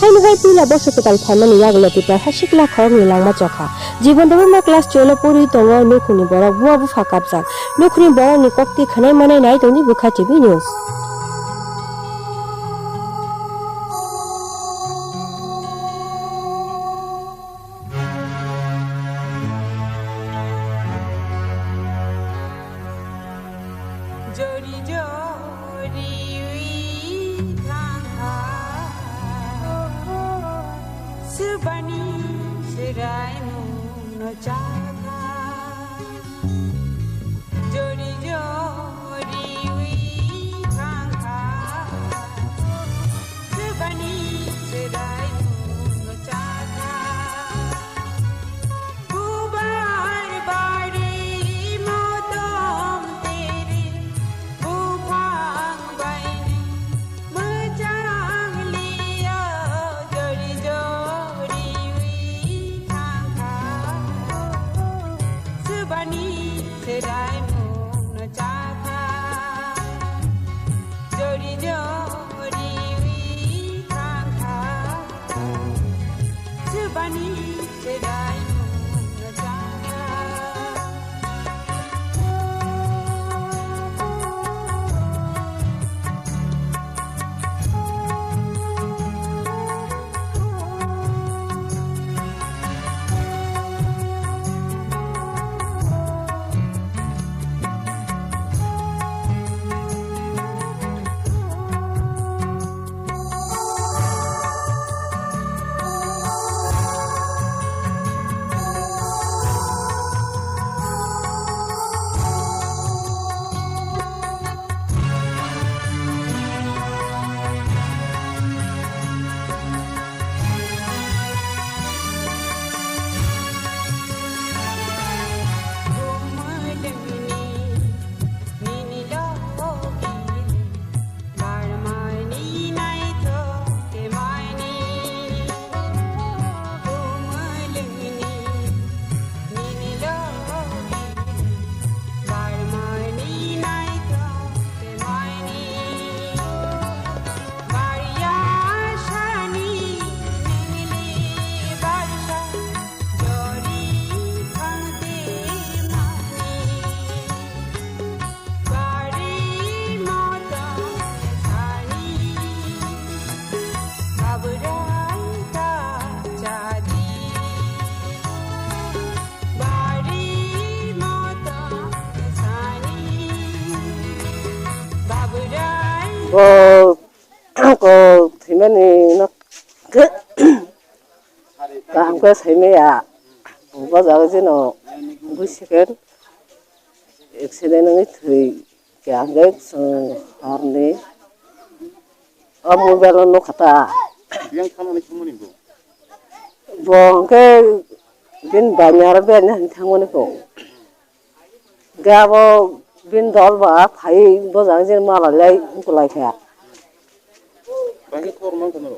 Hai nuhai pila bosu ketal thaimani yaglo tipra hasikla khorok ni langma chokha jibon debe ma class 12 puri tongo nukhuni borok buwa bu fakapjak nukhuni borok ni kokti khanai manai nai tongni bukha TV news Jodi jodi wi thangha Subani sirai mu no chaka Jodi jodi wi thangha Subani sirai mu no chaka Kubar bari motom tere Bupang baini mejang liya jodi jodi wi thangha Subani serai mu no chaka jodi jodi wi thangha Subani serai mu no chaka cô thì mấy này nó cứ làm cái thấy mấy bao giờ cái nó bữa second accident nó thì cái cái horn đi mobile nó khata yang khamani khumani go bon cái bin banyar ben han thangone ko gabo bin dol ba thai bao giờ cái mà lại ko lại kha bangi korman kono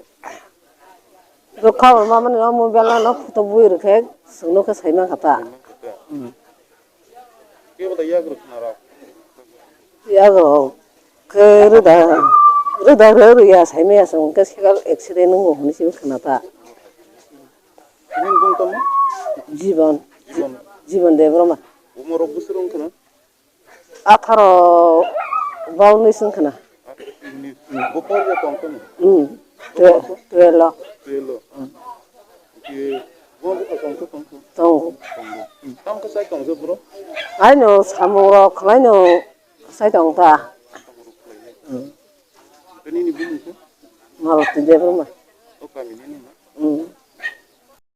cái khâu mà mình mobile nó photo bui được cái số nó cái thấy mà khata ke bada ya gro khara ya go cái rida rồi ya thấy mấy xong cái accident nó ngồi như thế ta inin gong tam জীবন jibon জীবন দেবর মা umaro busurong kana 18 বাউন্নেশন খানা ni bopor ya tong kana তুয়েলো pelo ke gong ka tong tong তো tong ka sai tong zo bro 아이노 사모로 클라이노 사이동다 tani ni bumu ko 마로 되버마 o ka mi ni